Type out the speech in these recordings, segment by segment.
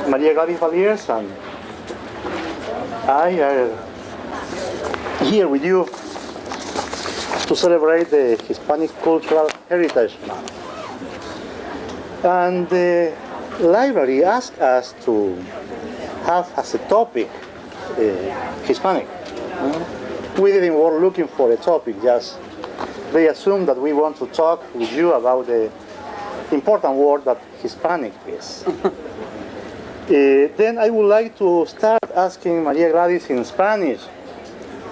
Maria Gladys Valiers and I are here with you to celebrate the Hispanic Cultural Heritage Month. And the library asked us to have as a topic Hispanic. We didn't go looking for a topic, just they assumed that we want to talk with you about the important word that Hispanic is. Then I would like to start asking Maria Gladys in Spanish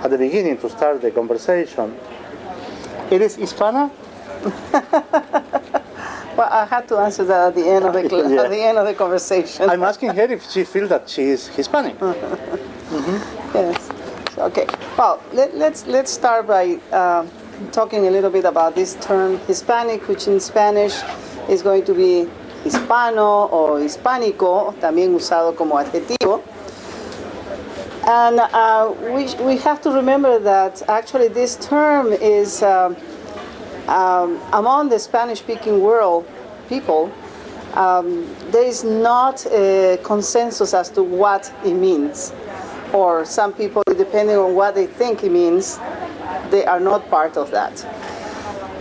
at the beginning to start the conversation. ¿Eres hispana? Well, I had to answer that at the end of the Yeah. at the end of the conversation. I'm asking her if she feels that she is Hispanic. Yes. Okay. Well, let's start by talking a little bit about this term Hispanic, which in Spanish is going to be hispano o hispánico, también usado como adjetivo. And we have to remember that actually this term is among the Spanish-speaking world people. There is not a consensus as to what it means, or some people, depending on what they think it means, they are not part of that.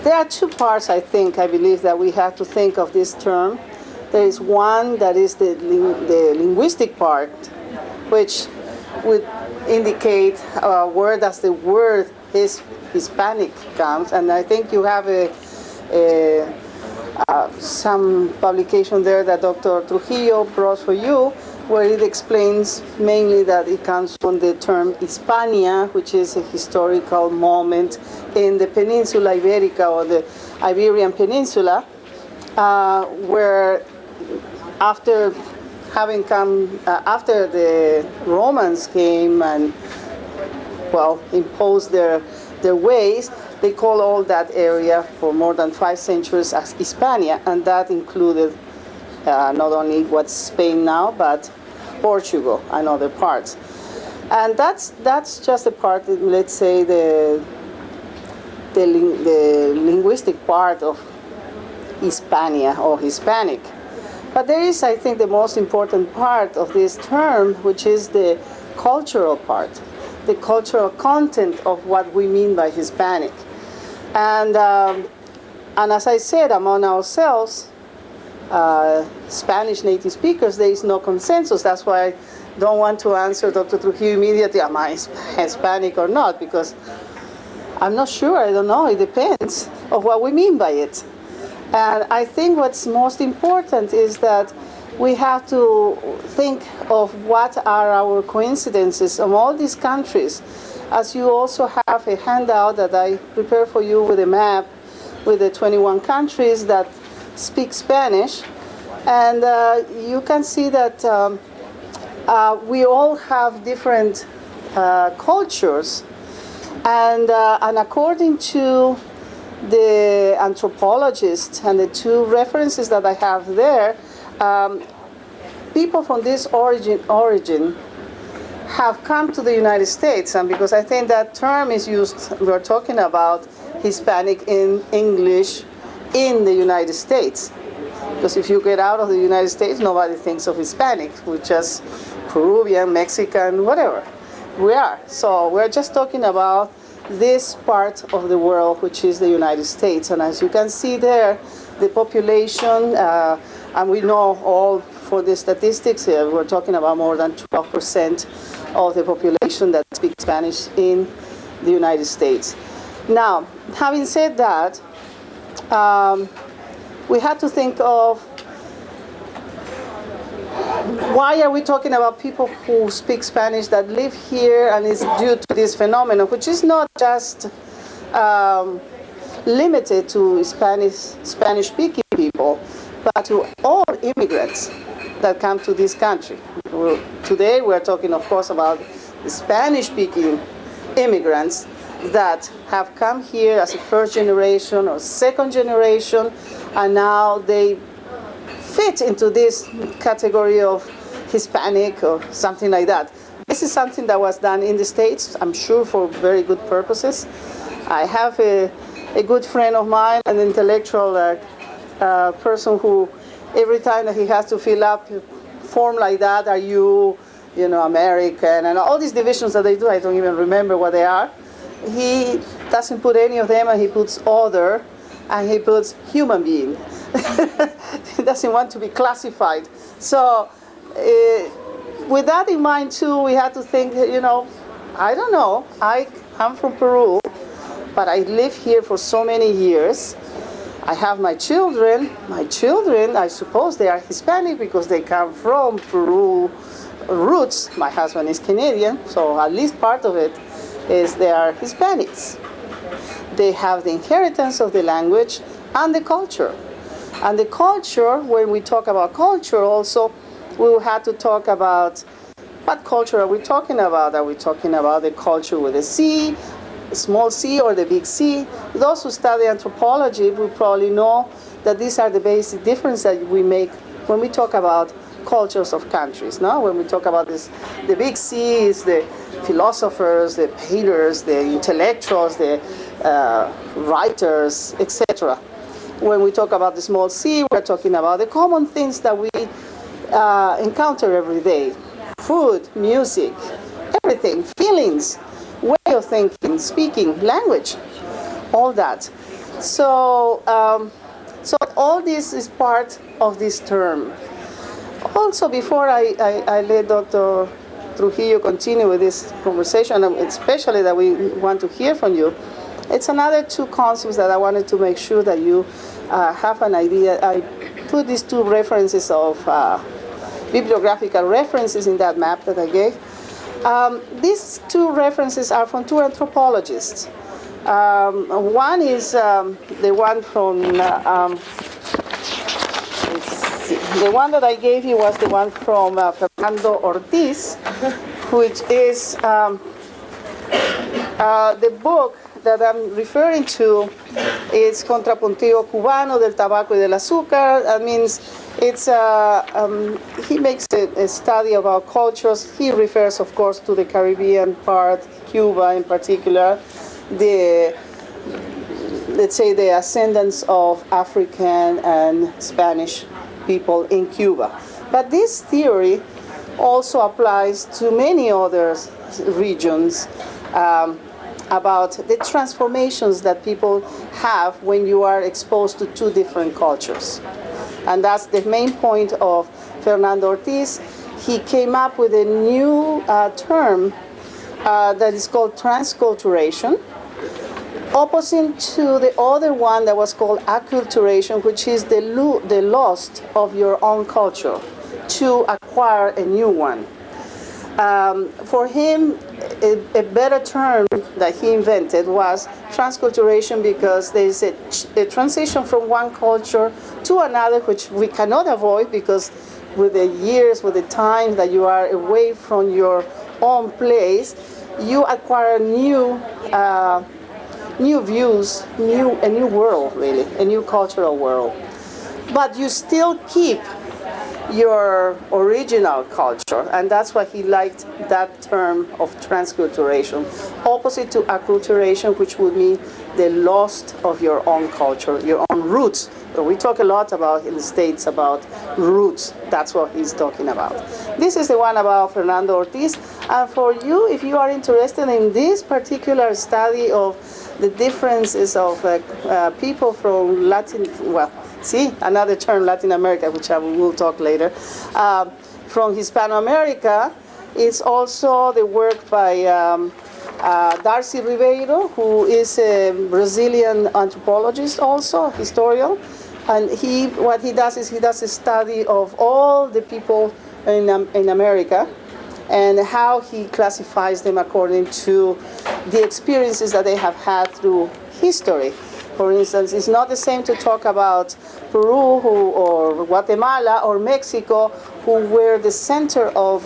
There are two parts, I believe, that we have to think of this term. There is one that is the linguistic part, which would indicate where does the word Hispanic comes, and I think you have some publication there that Dr. Trujillo brought for you, where it explains mainly that it comes from the term Hispania, which is a historical moment in the Peninsula Iberica or the Iberian Peninsula, where after having come, after the Romans came and, well, imposed their ways, they call all that area for more than 5 centuries as Hispania, and that included not only what's Spain now, but Portugal and other parts. And that's just a part, let's say, the linguistic part of Hispania or Hispanic. But there is, I think, the most important part of this term, which is the cultural part, the cultural content of what we mean by Hispanic. And as I said, among ourselves, Spanish native speakers, there is no consensus. That's why I don't want to answer Dr. Trujillo immediately, am I Hispanic or not, because I'm not sure, I don't know, it depends of what we mean by it. And I think what's most important is that we have to think of what are our coincidences of all these countries. As you also have a handout that I prepared for you with a map with the 21 countries that speak Spanish. And you can see that we all have different cultures. And according to the anthropologists and the two references that I have there, people from this origin have come to the United States, and because I think that term is used, we're talking about Hispanic in English in the United States. Because if you get out of the United States, nobody thinks of Hispanic, we're just Peruvian, Mexican, whatever we are. So we're just talking about this part of the world, which is the United States. And as you can see there, the population, and we know all for the statistics here, we're talking about more than 12% of the population that speaks Spanish in the United States. Now, having said that, we had to think of why are we talking about people who speak Spanish that live here, and it's due to this phenomenon, which is not just limited to Spanish-speaking people, but to all immigrants that come to this country. Today we're talking, of course, about the Spanish-speaking immigrants that have come here as a first generation or second generation, and now they fit into this category of Hispanic or something like that. This is something that was done in the States, I'm sure for very good purposes. I have a good friend of mine, an intellectual person who every time that he has to fill up form like that? Are you, American? And all these divisions that they do, I don't even remember what they are. He doesn't put any of them, and he puts other, and he puts human being. He doesn't want to be classified. So with that in mind too, we had to think, I don't know. I'm from Peru, but I live here for so many years. I have my children. My children, I suppose they are Hispanic because they come from Peru roots. My husband is Canadian, so at least part of it is they are Hispanics. They have the inheritance of the language and the culture. And the culture, when we talk about culture also, we will have to talk about what culture are we talking about? Are we talking about the culture with a C, small c, or the big C? Those who study anthropology will probably know that these are the basic differences that we make when we talk about cultures of countries. No? When we talk about this, the big C is the philosophers, the painters, the intellectuals, the writers, etc. When we talk about the small c, we're talking about the common things that we encounter every day. Food, music, everything, feelings, way of thinking, speaking, language, all that. So, so all this is part of this term. Also, before I let Dr. Trujillo continue with this conversation, especially that we want to hear from you, it's another two concepts that I wanted to make sure that you have an idea. I put these two references of bibliographical references in that map that I gave. These two references are from two anthropologists. One is the one from, the one that I gave you was the one from Fernando Ortiz, which is the book that I'm referring to. It's Contrapunteo Cubano del Tabaco y del Azúcar. That means it's he makes a study about cultures. He refers, of course, to the Caribbean part, Cuba in particular, let's say the ascendance of African and Spanish people in Cuba. But this theory also applies to many other regions about the transformations that people have when you are exposed to two different cultures. And that's the main point of Fernando Ortiz. He came up with a new term that is called transculturation, opposite to the other one that was called acculturation, which is the loss of your own culture to acquire a new one. For him, a better term that he invented was transculturation, because there is a transition from one culture to another, which we cannot avoid, because with the years, with the time that you are away from your own place, you acquire new views, a new world, really, a new cultural world. But you still keep your original culture, and that's why he liked that term of transculturation, opposite to acculturation, which would mean the loss of your own culture, your own roots. We talk a lot about in the States about roots. That's what he's talking about. This is the one about Fernando Ortiz. And for you, if you are interested in this particular study of the differences of people from Latin, another term, Latin America, which I will talk later, from Hispanic America, it's also the work by Darcy Ribeiro, who is a Brazilian anthropologist, also historian. And what he does is he does a study of all the people in America and how he classifies them according to the experiences that they have had through history. For instance, it's not the same to talk about Peru or Guatemala or Mexico, who were the center of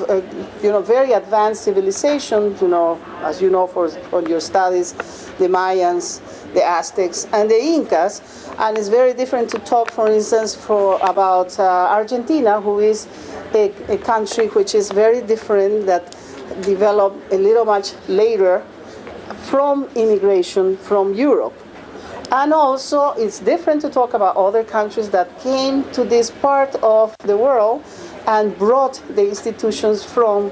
very advanced civilizations, as you know from your studies, the Mayans, the Aztecs, and the Incas. And it's very different to talk, for instance, about Argentina, who is a country which is very different, that developed a little much later from immigration from Europe. And also, it's different to talk about other countries that came to this part of the world and brought the institutions from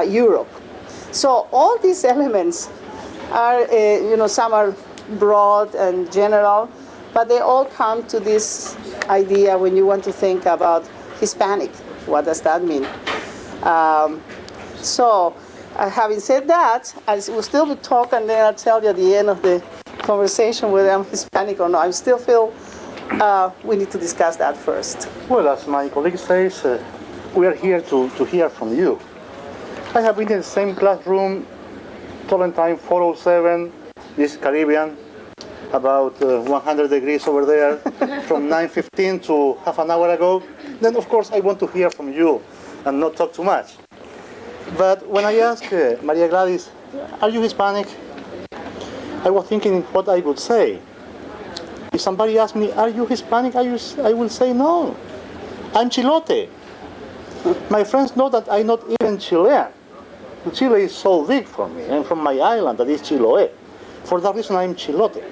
Europe. So all these elements are, some are broad and general, but they all come to this idea when you want to think about Hispanic. What does that mean? Having said that, I will still be talking, and then I'll tell you at the end of the conversation whether I'm Hispanic or not. I still feel we need to discuss that first. Well, as my colleague says, we are here to hear from you. I have been in the same classroom, Tolentine 407, this Caribbean, about 100 degrees over there, from 9:15 to half an hour ago. Then, of course, I want to hear from you and not talk too much. But when I asked Maria Gladys, are you Hispanic? I was thinking what I would say. If somebody asked me, are you Hispanic? I will say no. I'm Chilote. My friends know that I'm not even Chilean. Chile is so big for me. I'm from my island, that is Chiloé. For that reason, I'm Chilote.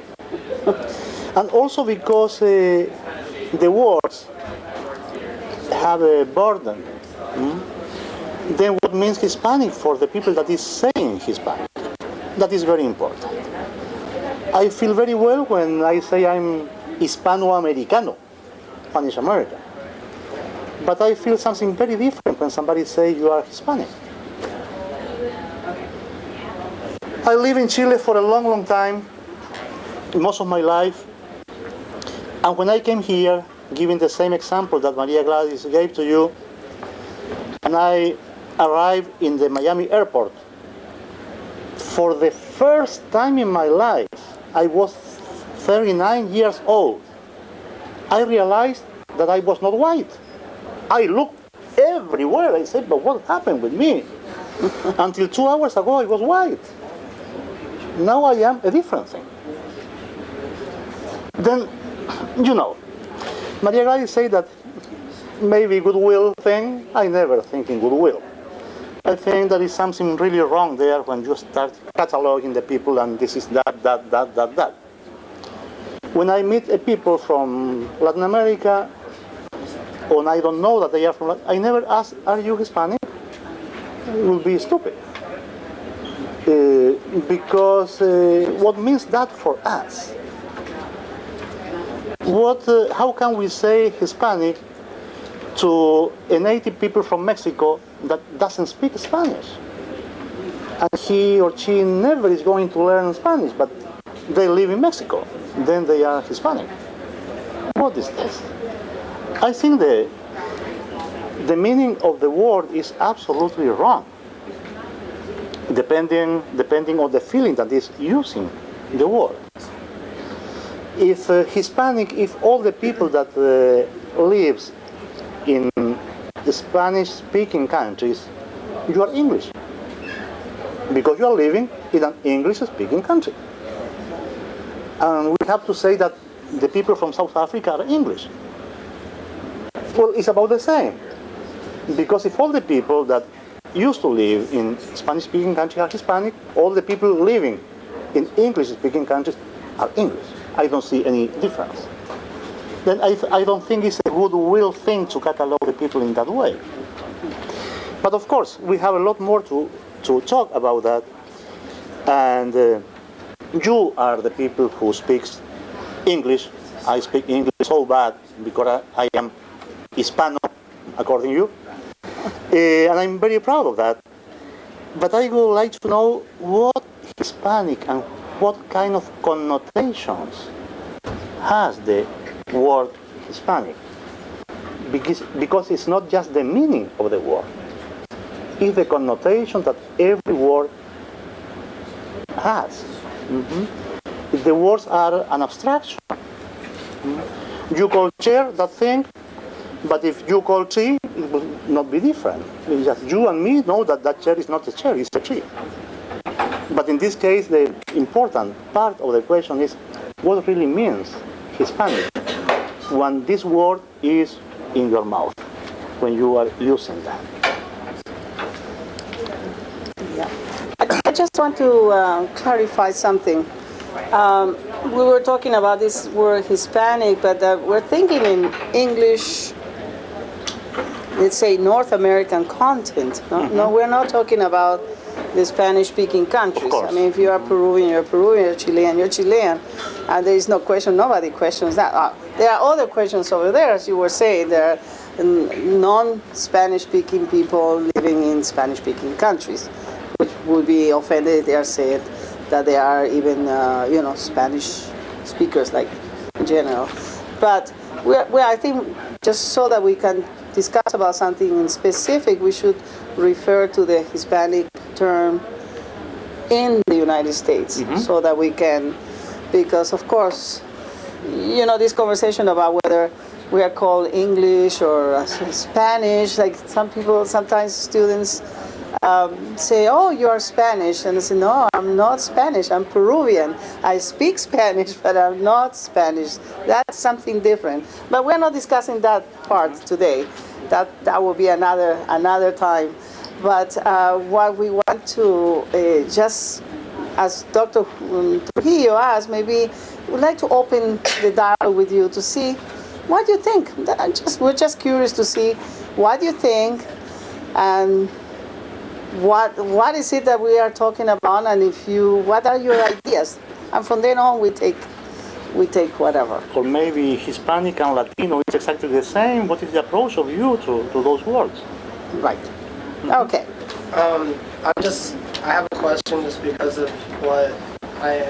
And also because the words have a burden. Then what means Hispanic for the people that is saying Hispanic? That is very important. I feel very well when I say I'm Hispano-Americano, Spanish American. But I feel something very different when somebody says you are Hispanic. I live in Chile for a long, long time, most of my life. And when I came here, giving the same example that Maria Gladys gave to you, and I arrived in the Miami airport, for the first time in my life, I was 39 years old. I realized that I was not white. I looked everywhere. I said, but what happened with me? Until 2 hours ago, I was white. Now I am a different thing. Then, Maria Gladys said that maybe goodwill thing. I never think in goodwill. I think there is something really wrong there when you start cataloging the people and this is that. When I meet a people from Latin America, and I don't know that they are from Latin, I never ask, are you Hispanic? It will be stupid. Because what means that for us? How can we say Hispanic to a native people from Mexico that doesn't speak Spanish? And he or she never is going to learn Spanish, but they live in Mexico. Then they are Hispanic. What is this? I think the meaning of the word is absolutely wrong, depending on the feeling that is using the word. If Hispanic, if all the people that lives in the Spanish-speaking countries, you are English, because you are living in an English-speaking country. And we have to say that the people from South Africa are English. Well, it's about the same, because if all the people that used to live in Spanish-speaking countries are Hispanic, all the people living in English-speaking countries are English. I don't see any difference. Then I don't think it's a goodwill thing to catalog the people in that way. But of course, we have a lot more to talk about that. And you are the people who speaks English. I speak English so bad because I am Hispano, according to you. And I'm very proud of that. But I would like to know what Hispanic and what kind of connotations has the word Hispanic. Because it's not just the meaning of the word. It's the connotation that every word has. The words are an abstraction. You call chair that thing, but if you call tree, it will not be different. It's just you and me know that that chair is not a chair, it's a tree. But in this case, the important part of the question is what really means Hispanic when this word is in your mouth, when you are using that. Yeah. I just want to clarify something. We were talking about this word Hispanic, but we're thinking in English let's say, North American content. No, no, we're not talking about the Spanish-speaking countries. I mean, if you are Peruvian, you're Peruvian. You're Chilean, you're Chilean. And there is no question. Nobody questions that. There are other questions over there, as you were saying. There are non-Spanish-speaking people living in Spanish-speaking countries, which would be offended if they are said that they are even, Spanish speakers, like in general. But I think just so that we can discuss about something in specific, we should refer to the Hispanic term in the United States, so that we can, because of course, this conversation about whether we are called English or Spanish, like sometimes students say, oh, you are Spanish, and I say, no, I'm not Spanish, I'm Peruvian. I speak Spanish, but I'm not Spanish. That's something different. But we're not discussing that part today. That will be another time. But what we want to just, as Dr. Trujillo asked, maybe we'd like to open the dialogue with you to see what you think. We're just curious to see what you think, and what is it that we are talking about, and what are your ideas? And from then on, we take whatever. Or maybe Hispanic and Latino is exactly the same. What is the approach of you to those words? Right. Okay. I have a question just because of what I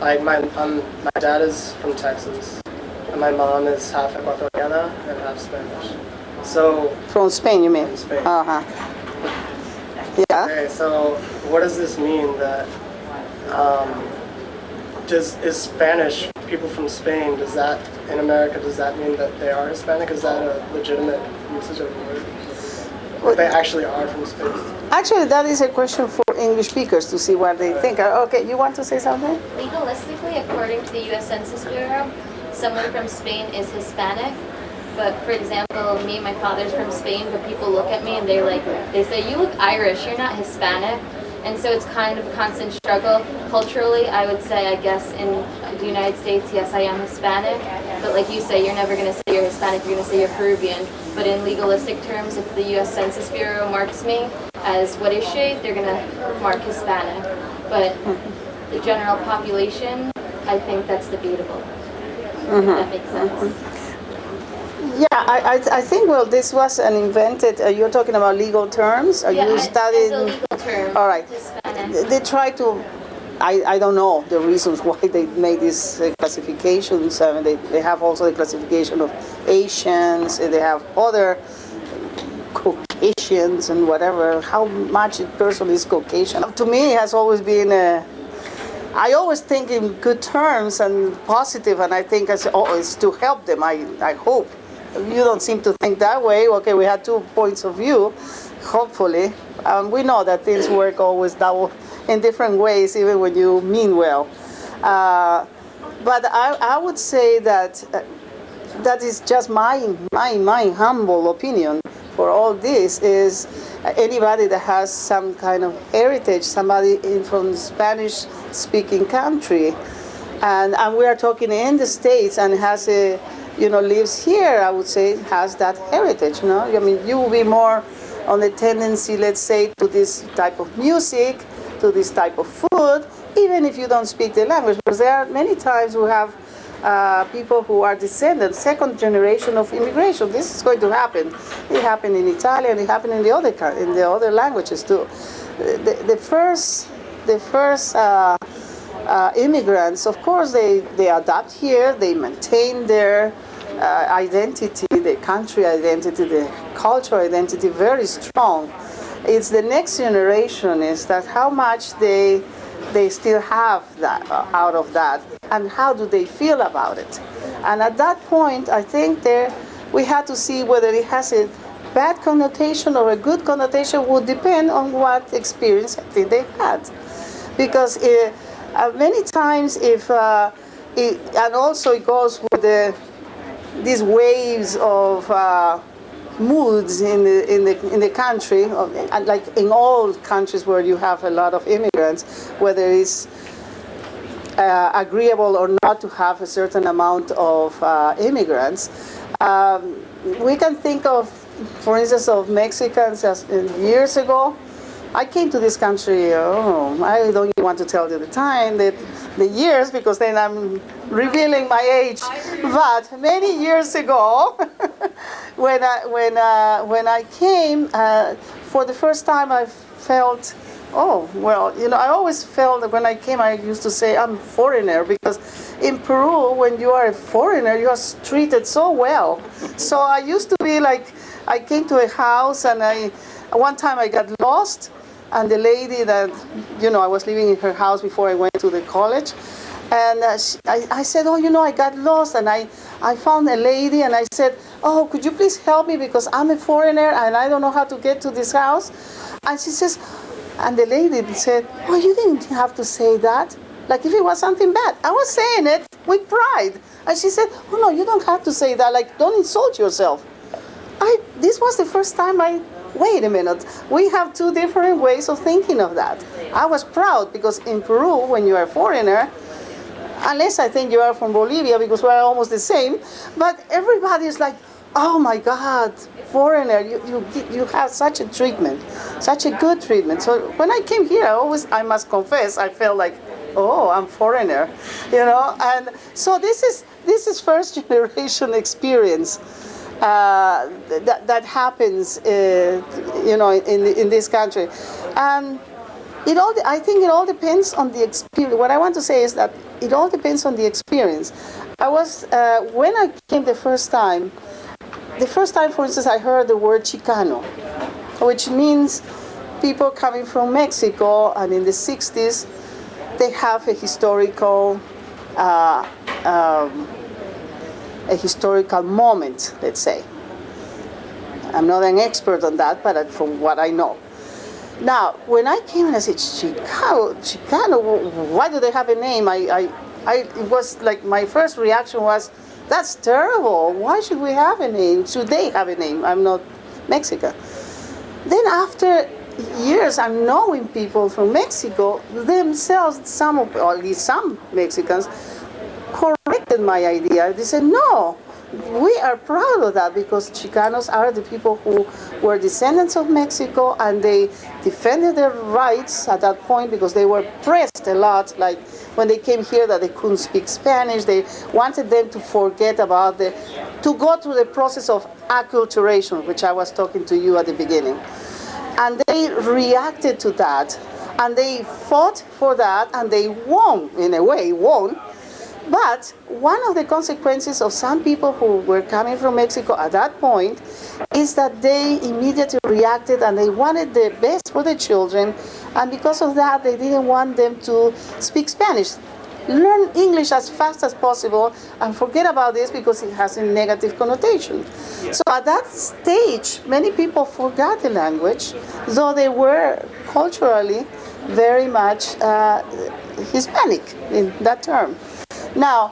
am. My dad is from Texas, and my mom is half Ecuadoriana and half Spanish. So From Spain, you mean? From Spain. Yeah. Okay, so what does this mean that is Spanish, people from Spain, does that mean that they are Hispanic? Is that a legitimate usage of the word? Or they actually are from Spain? Actually, that is a question for English speakers to see what they think. Okay, you want to say something? Legalistically, according to the U.S. Census Bureau, someone from Spain is Hispanic. But for example, my father's from Spain, but people look at me and they say, you look Irish, you're not Hispanic. And so it's kind of a constant struggle. Culturally, I would say, I guess, in the United States, yes, I am Hispanic. But like you say, you're never going to say you're Hispanic, you're going to say you're Peruvian. But in legalistic terms, if the U.S. Census Bureau marks me as what is she, they're going to mark Hispanic. But the general population, I think that's debatable. If that makes sense. Yeah, I think, well, this was an invented, you're talking about legal terms? Yeah, you as studied? a legal term, All right. Hispanic. They try to, I don't know the reasons why they made these classifications. They have also the classification of Asians, they have other Caucasians and whatever, how much a person is Caucasian. To me, it has always been I always think in good terms and positive, and I think it's to help them, I hope. You don't seem to think that way. Okay, we had 2 points of view, hopefully. We know that things work always in different ways, even when you mean well. But I would say that that is just my humble opinion for all this is anybody that has some kind of heritage, somebody from Spanish-speaking country, and we are talking in the States and has lives here, I would say, has that heritage, no? I mean, you will be more on the tendency, let's say, to this type of music, to this type of food, even if you don't speak the language, because there are many times we have people who are descendants, second generation of immigration. This is going to happen. It happened in Italian, it happened in the other languages too. The first immigrants, of course, they adapt here, they maintain their identity, the country identity, the cultural identity very strong. It's the next generation is that how much they still have that out of that, and how do they feel about it. And at that point, I think we had to see whether it has a bad connotation or a good connotation would depend on what experience I think they had. Because many times and also it goes with these waves of moods in the country, like in all countries where you have a lot of immigrants, whether it's agreeable or not to have a certain amount of immigrants. We can think of for instance, of Mexicans years ago. I came to this country, I don't even want to tell you the time, the years, because then I'm revealing my age. But many years ago, when I came, for the first time I felt, I always felt that when I came, I used to say I'm a foreigner, because in Peru, when you are a foreigner, you are treated so well. So I used to be like, I came to a house, and one time I got lost. And the lady that, I was living in her house before I went to the college. And I said, I got lost. And I found a lady, and I said, could you please help me, because I'm a foreigner and I don't know how to get to this house. And she says, and the lady said, you didn't have to say that. Like if it was something bad. I was saying it with pride. And she said, no, you don't have to say that. Like, don't insult yourself. This was the first time wait a minute, we have two different ways of thinking of that. I was proud, because in Peru, when you are a foreigner, unless I think you are from Bolivia, because we're almost the same, but everybody is like, oh my God, foreigner, you have such a treatment, such a good treatment. So when I came here, I must confess, I felt like, I'm foreigner, and so this is first generation experience. That happens, in this country, and I think it all depends on the experience. What I want to say is that it all depends on the experience. I was when I came the first time, for instance, I heard the word Chicano, which means people coming from Mexico, and in the 60s, they have a historical moment, let's say. I'm not an expert on that, but from what I know. Now, when I came and I said, Chicano, why do they have a name? It was like, my first reaction was, that's terrible. Why should we have a name? Should they have a name? I'm not Mexican. Then after years, I'm knowing people from Mexico themselves, or at least some Mexicans, corrected my idea. They said, no, we are proud of that, because Chicanos are the people who were descendants of Mexico, and they defended their rights at that point, because they were pressed a lot, like when they came here that they couldn't speak Spanish. They wanted them to forget about to go through the process of acculturation, which I was talking to you at the beginning. And they reacted to that, and they fought for that, and they won, in a way, But one of the consequences of some people who were coming from Mexico at that point is that they immediately reacted, and they wanted the best for the children, and because of that, they didn't want them to speak Spanish. Learn English as fast as possible and forget about this, because it has a negative connotation. So at that stage, many people forgot the language, though they were culturally very much Hispanic in that term. Now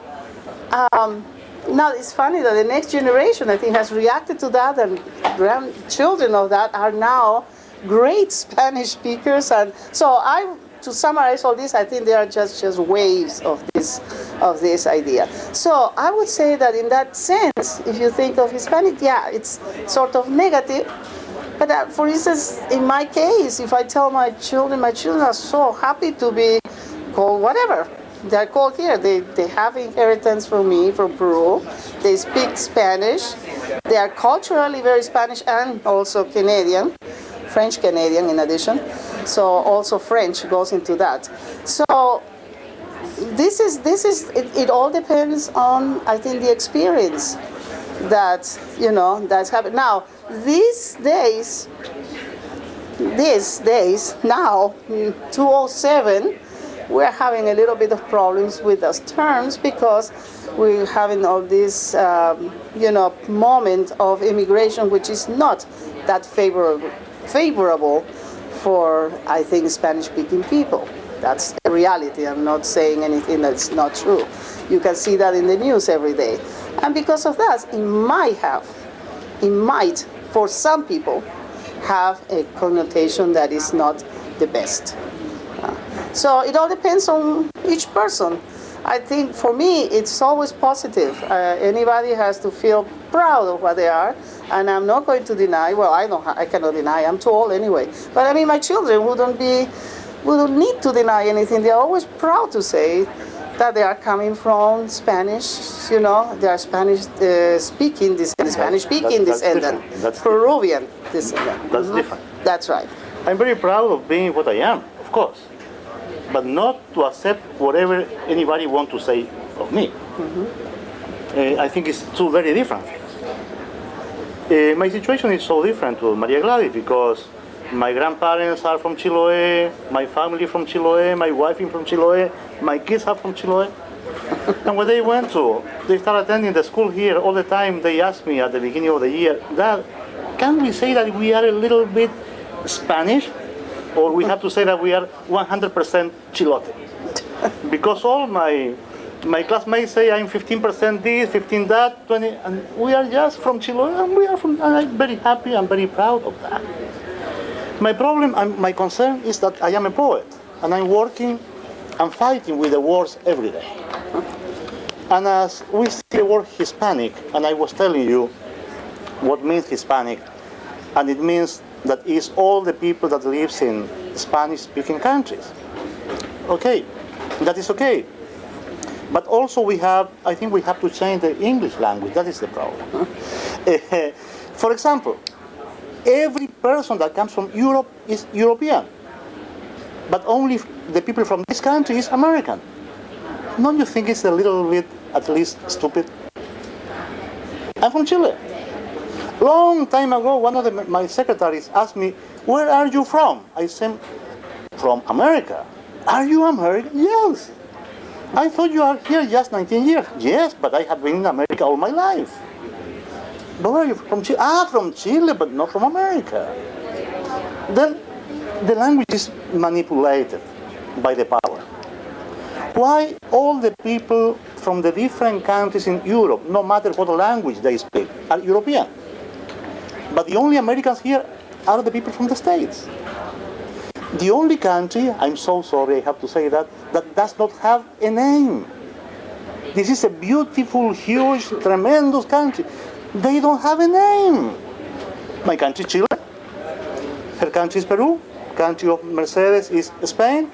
it's funny that the next generation, I think, has reacted to that, and grandchildren of that are now great Spanish speakers. And so to summarize all this, I think they are just waves of this idea. So I would say that in that sense, if you think of Hispanic, it's sort of negative. But for instance, in my case, if I tell my children are so happy to be called whatever they're called here. They have inheritance from me, from Peru. They speak Spanish. They are culturally very Spanish and also Canadian, French Canadian in addition. So also French goes into that. So this is it all depends on, I think, the experience that's happened. Now these days now, 2007, we're having a little bit of problems with those terms, because we're having all this, moment of immigration, which is not that favorable for, I think, Spanish-speaking people. That's a reality. I'm not saying anything that's not true. You can see that in the news every day. And because of that, it might, for some people, have a connotation that is not the best. So it all depends on each person. I think for me, it's always positive. Anybody has to feel proud of what they are, and I'm not going to deny. Well, I cannot deny. I'm too old anyway. But I mean, my children wouldn't need to deny anything. They're always proud to say that they are coming from Spanish. You know, they are Spanish speaking descendant, Spanish speaking descendant, Peruvian descendant. That's different. That's right. I'm very proud of being what I am, of course, but not to accept whatever anybody wants to say of me. I think it's two very different things. My situation is so different to Maria Gladys because my grandparents are from Chiloé, my family from Chiloé, my wife is from Chiloé, my kids are from Chiloé. And when they started attending the school here all the time, they asked me at the beginning of the year, Dad, can we say that we are a little bit Spanish, or we have to say that we are 100% Chilote? Because all my classmates say I'm 15% this, 15 that, 20, and we are just from Chiloé, and I'm very happy, I'm very proud of that. My problem and my concern is that I am a poet, and I'm working and fighting with the words every day. And as we see the word Hispanic, and I was telling you what means Hispanic, and it means that is all the people that lives in Spanish-speaking countries. Okay, that is okay. But also I think we have to change the English language. That is the problem. For example, every person that comes from Europe is European, but only the people from this country is American. Don't you think it's a little bit, at least, stupid? I'm from Chile. Long time ago, one of my secretaries asked me, where are you from? I said, from America. Are you American? Yes. I thought you are here just 19 years. Yes, but I have been in America all my life. But where are you from? Chile? From Chile, but not from America. Then the language is manipulated by the power. Why all the people from the different countries in Europe, no matter what language they speak, are European? But the only Americans here are the people from the States. The only country, I'm so sorry I have to say that does not have a name. This is a beautiful, huge, tremendous country. They don't have a name. My country, Chile. Her country is Peru. Country of Mercedes is Spain.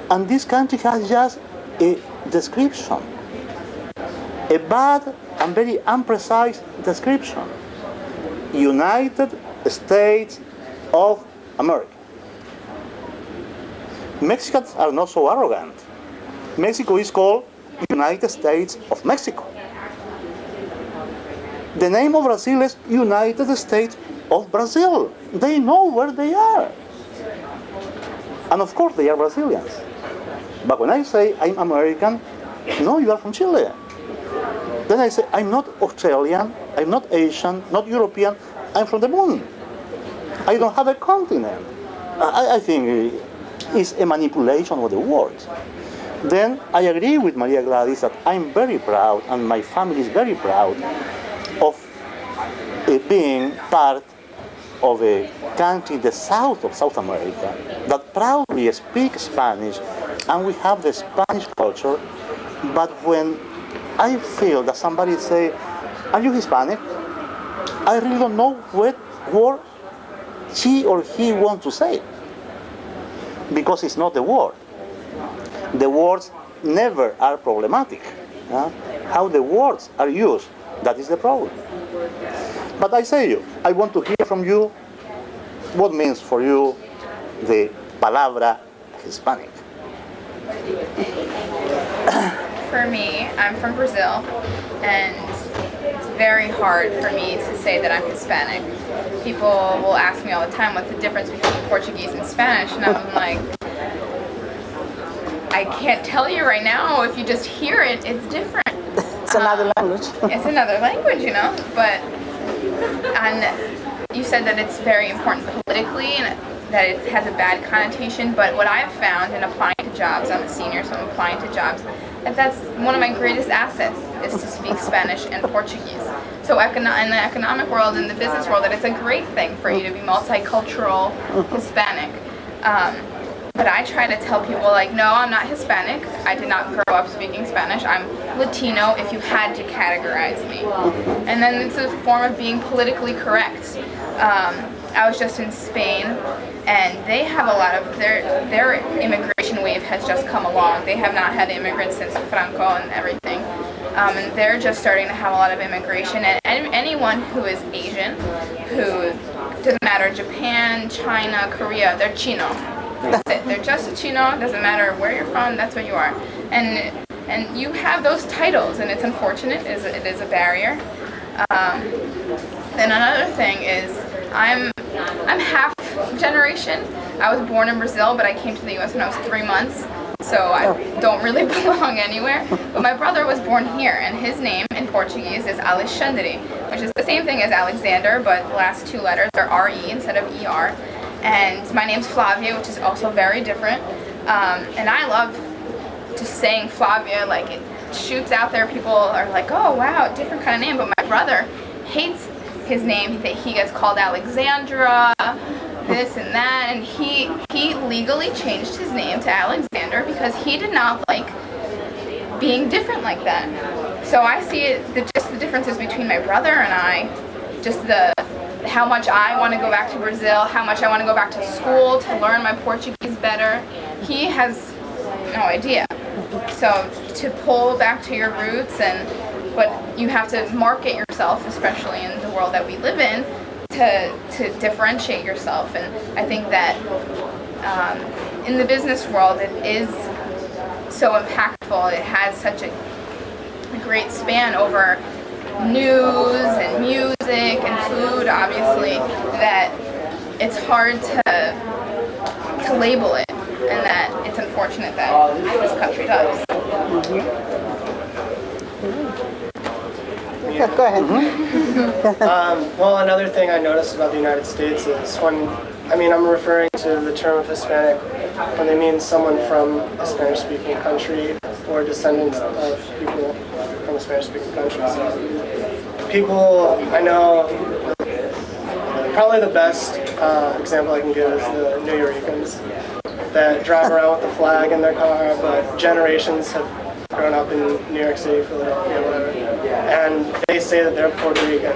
And this country has just a description. A bad and very imprecise description. United States of America. Mexicans are not so arrogant. Mexico is called United States of Mexico. The name of Brazil is United States of Brazil. They know where they are. And of course they are Brazilians. But when I say I'm American, no, you are from Chile. Then I say I'm not Australian, I'm not Asian, not European, I'm from the moon. I don't have a continent. I think it's a manipulation of the words. Then I agree with Maria Gladys that I'm very proud, and my family is very proud, of being part of a country, the south of South America, that proudly speaks Spanish, and we have the Spanish culture. But when I feel that somebody say, are you Hispanic? I really don't know what word she or he wants to say, because it's not the word. The words never are problematic. How the words are used, that is the problem. But I say you, I want to hear from you what means for you the palabra Hispanic. For me, I'm from Brazil, and it's very hard for me to say that I'm Hispanic. People will ask me all the time what's the difference between Portuguese and Spanish, and I'm like, I can't tell you right now. If you just hear it, it's different. It's another language. It's another language, you know, but, and you said that it's very important politically and that it has a bad connotation, but what I've found in applying to jobs, I'm a senior, so I'm applying to jobs, that's one of my greatest assets is to speak Spanish and Portuguese. So in the economic world, in the business world, that it's a great thing for you to be multicultural Hispanic. But I try to tell people, like, no, I'm not Hispanic. I did not grow up speaking Spanish. I'm Latino if you had to categorize me. And then it's a form of being politically correct. I was just in Spain, and they have a lot of their immigration wave has just come along. They have not had immigrants since Franco and everything, and they're just starting to have a lot of immigration. And anyone who is Asian, who doesn't matter Japan, China, Korea, they're Chino. That's it. They're just a Chino. Doesn't matter where you're from. That's what you are. And you have those titles, and it's unfortunate. It is a barrier. Then another thing is I'm half generation. I was born in Brazil, but I came to the U.S. when I was 3 months, so I don't really belong anywhere. But my brother was born here, and his name in Portuguese is Alexandre, which is the same thing as Alexander, but the last 2 letters are R-E instead of E-R. And my name's Flavia, which is also very different. And I love just saying Flavia, like it shoots out there. People are like, oh wow, different kind of name. But my brother hates his name. He gets called Alexandra, this and that, and he legally changed his name to Alexander because he did not like being different like that. So I see it, just the differences between my brother and I, just how much I want to go back to Brazil, how much I want to go back to school to learn my Portuguese better. He has no idea. So to pull back to your roots, but you have to market yourself, especially in the world that we live in, to differentiate yourself. And I think that in the business world, it is so impactful. It has such a great span over news and music and food, obviously, that it's hard to label it, and that it's unfortunate that this country does. Yeah, go ahead. Well, another thing I noticed about the United States is I'm referring to the term of Hispanic when they mean someone from a Spanish-speaking country or descendants of people from a Spanish-speaking country. So people I know, probably the best example I can give is the New Yorkers that drive around with the flag in their car, but generations have grown up in New York City, Philadelphia, whatever, and they say that they're Puerto Rican.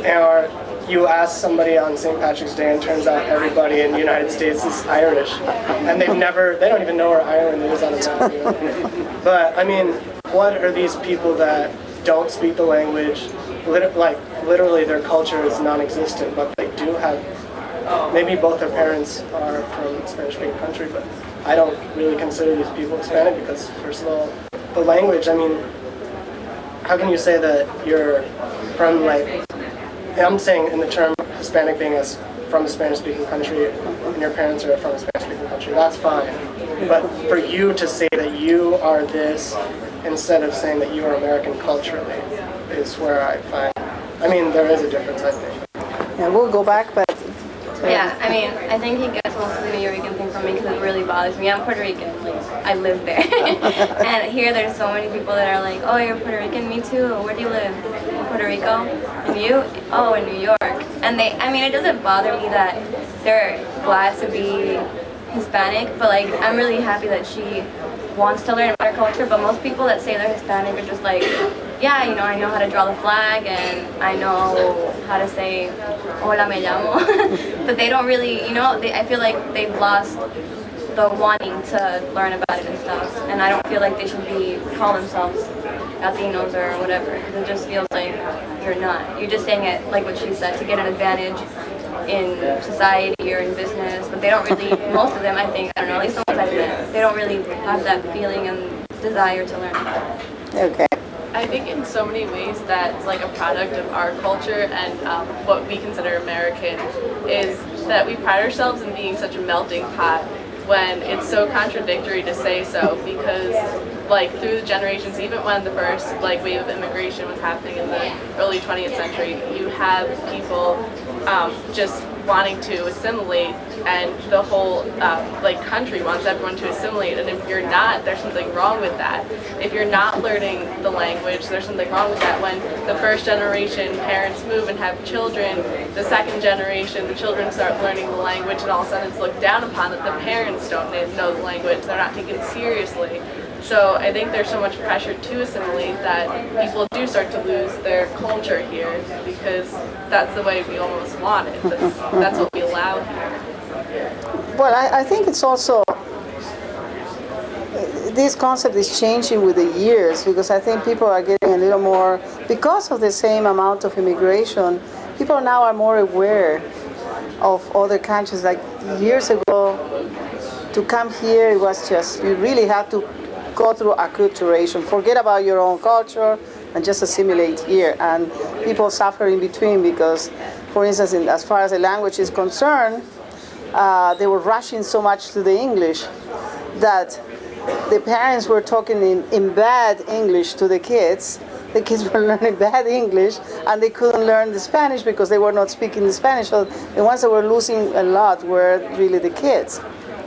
Or you ask somebody on St. Patrick's Day, and turns out everybody in the United States is Irish, and they don't even know where Ireland is on a map. You know? But I mean, what are these people that don't speak the language? Literally, their culture is non-existent, but they do have. Maybe both their parents are from a Spanish-speaking country, but I don't really consider these people Hispanic because, first of all, the language, I mean, how can you say that you're from, I'm saying in the term Hispanic being as from a Spanish-speaking country and your parents are from a Spanish-speaking country, that's fine. But for you to say that you are this instead of saying that you are American culturally is where I find, there is a difference, I think. Yeah, we'll go back, but... Yeah, I think he gets most of the New Yorker thing from me because it really bothers me. I'm Puerto Rican, I live there. And here there's so many people that are like, oh, you're Puerto Rican? Me too. Where do you live? In Puerto Rico? And you? Oh, in New York. And it doesn't bother me that they're glad to be Hispanic, but I'm really happy that she wants to learn about her culture, but most people that say they're Hispanic are just like, yeah, I know how to draw the flag and I know how to say hola me llamo, but they don't really, I feel like they've lost the wanting to learn about it and stuff, and I don't feel like they should call themselves Latinos or whatever, because it just feels like you're not. You're just saying it, like what she said, to get an advantage in society or in business, but they don't really, most of them, I think, I don't know, at least the ones I've met, they don't really have that feeling and desire to learn. Okay. I think in so many ways that's a product of our culture and what we consider American is that we pride ourselves in being such a melting pot when it's so contradictory to say so, because through the generations, even when the first wave of immigration was happening in the early 20th century, you have people just wanting to assimilate, and the whole country wants everyone to assimilate, and if you're not, there's something wrong with that. If you're not learning the language, there's something wrong with that. When the first generation parents move and have children, the second generation, the children start learning the language, and all of a sudden it's looked down upon that the parents don't know the language, they're not taken seriously. So I think there's so much pressure to assimilate that people do start to lose their culture here because that's the way we almost want it. That's what we allow here. Well, I think it's also, this concept is changing with the years because I think people are getting a little more, because of the same amount of immigration, people now are more aware of other countries. Like years ago, to come here, it was just, you really had to go through acculturation, forget about your own culture and just assimilate here. And people suffer in between because, for instance, as far as the language is concerned, they were rushing so much to the English that the parents were talking in bad English to the kids. The kids were learning bad English, and they couldn't learn the Spanish because they were not speaking the Spanish. So the ones that were losing a lot were really the kids.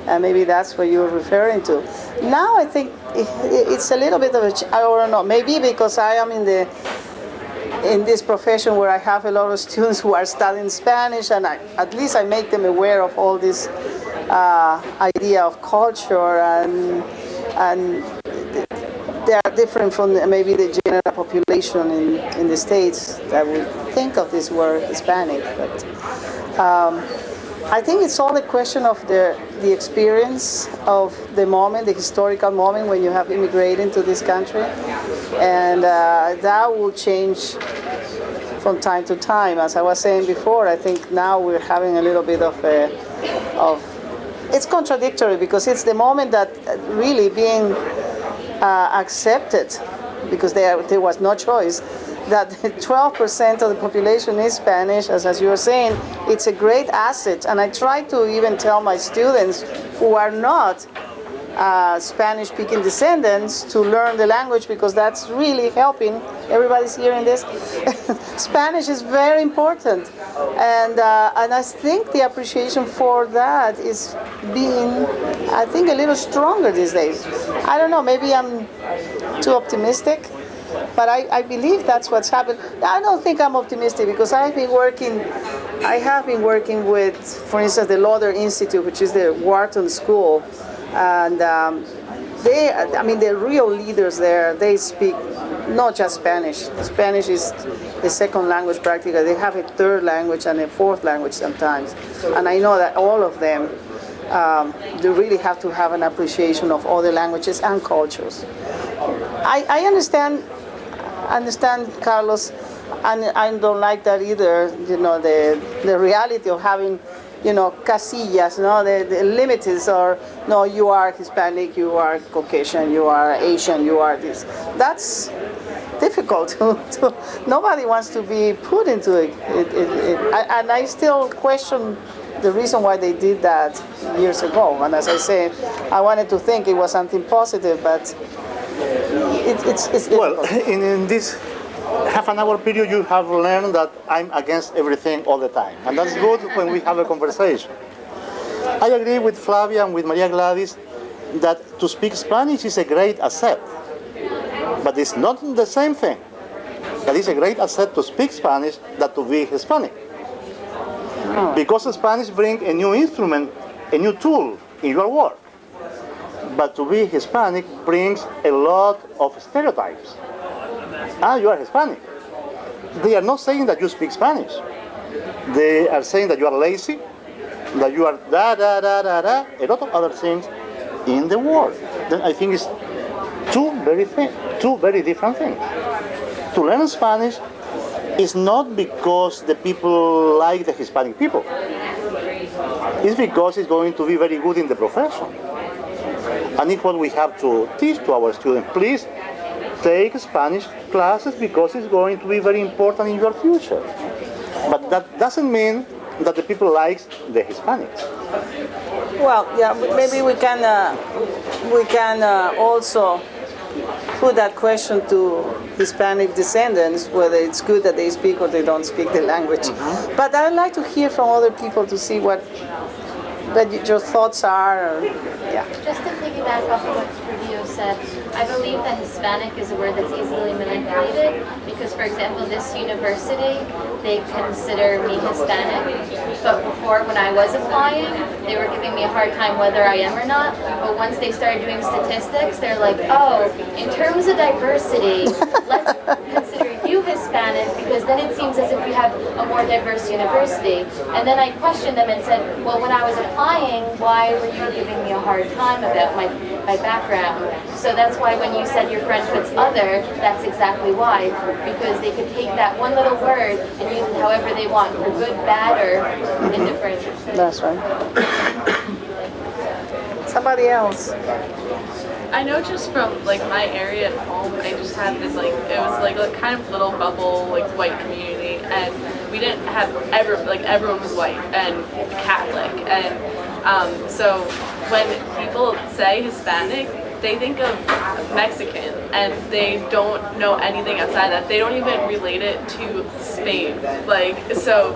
And maybe that's what you're referring to. Now I think it's a little bit of I don't know, maybe because I am in this profession where I have a lot of students who are studying Spanish, and at least I make them aware of all this idea of culture, and they are different from maybe the general population in the States that would think of this word Hispanic. But I think it's all a question of the experience of the moment, the historical moment when you have immigrated into this country, and that will change from time to time. As I was saying before, I think now we're having a little bit of it's contradictory because it's the moment that really being accepted, because there was no choice, that 12% of the population is Spanish, as you were saying. It's a great asset, and I try to even tell my students who are not Spanish-speaking descendants to learn the language, because that's really helping. Everybody's hearing this. Spanish is very important, and I think the appreciation for that is being, I think, a little stronger these days. I don't know, maybe I'm too optimistic, but I believe that's what's happened. I don't think I'm optimistic because I have been working with, for instance, the Lauder Institute, which is the Wharton School, and the real leaders there, they speak not just Spanish. Spanish is the second language practically. They have a third language and a fourth language sometimes. And I know that all of them, they really have to have an appreciation of other languages and cultures. I understand, Carlos, and I don't like that either, the reality of having, casillas, the limits are, no, you are Hispanic, you are Caucasian, you are Asian, you are this. That's difficult. Nobody wants to be put into it. And I still question the reason why they did that years ago. And as I say, I wanted to think it was something positive, but it's well, in this half an hour period, you have learned that I'm against everything all the time, and that's good when we have a conversation. I agree with Flavia and with Maria Gladys that to speak Spanish is a great asset, but it's not the same thing. That is a great asset to speak Spanish than to be Hispanic. Because Spanish brings a new instrument, a new tool in your work. But to be Hispanic brings a lot of stereotypes. You are Hispanic. They are not saying that you speak Spanish. They are saying that you are lazy, that you are a lot of other things in the world. Then I think it's two very different things. To learn Spanish is not because the people like the Hispanic people. It's because it's going to be very good in the profession. And it's what we have to teach to our students. Please take Spanish classes because it's going to be very important in your future. But that doesn't mean that the people like the Hispanics. Well, yeah, maybe we can also put that question to Hispanic descendants, whether it's good that they speak or they don't speak the language. But I'd like to hear from other people to see what but your thoughts are, yeah. Just to piggyback off of what Trujillo said, I believe that Hispanic is a word that's easily manipulated because, for example, this university, they consider me Hispanic, but before, when I was applying, they were giving me a hard time whether I am or not, but once they started doing statistics, they're like, oh, in terms of diversity, let's consider you Hispanic because then it seems as if we have a more diverse university. And then I questioned them and said, well, when I was applying, why were you giving me a hard time about my background? So that's why when you said your friend puts other, that's exactly why. Because they could take that one little word and use it however they want, for good, bad, or indifferent. That's right. Somebody else. I know just from like my area at home, I just had this like, it was like a kind of little bubble, like white community, and we didn't have everyone was white and Catholic, and so when people say Hispanic, they think of Mexican, and they don't know anything outside that. They don't even relate it to Spain. Like, so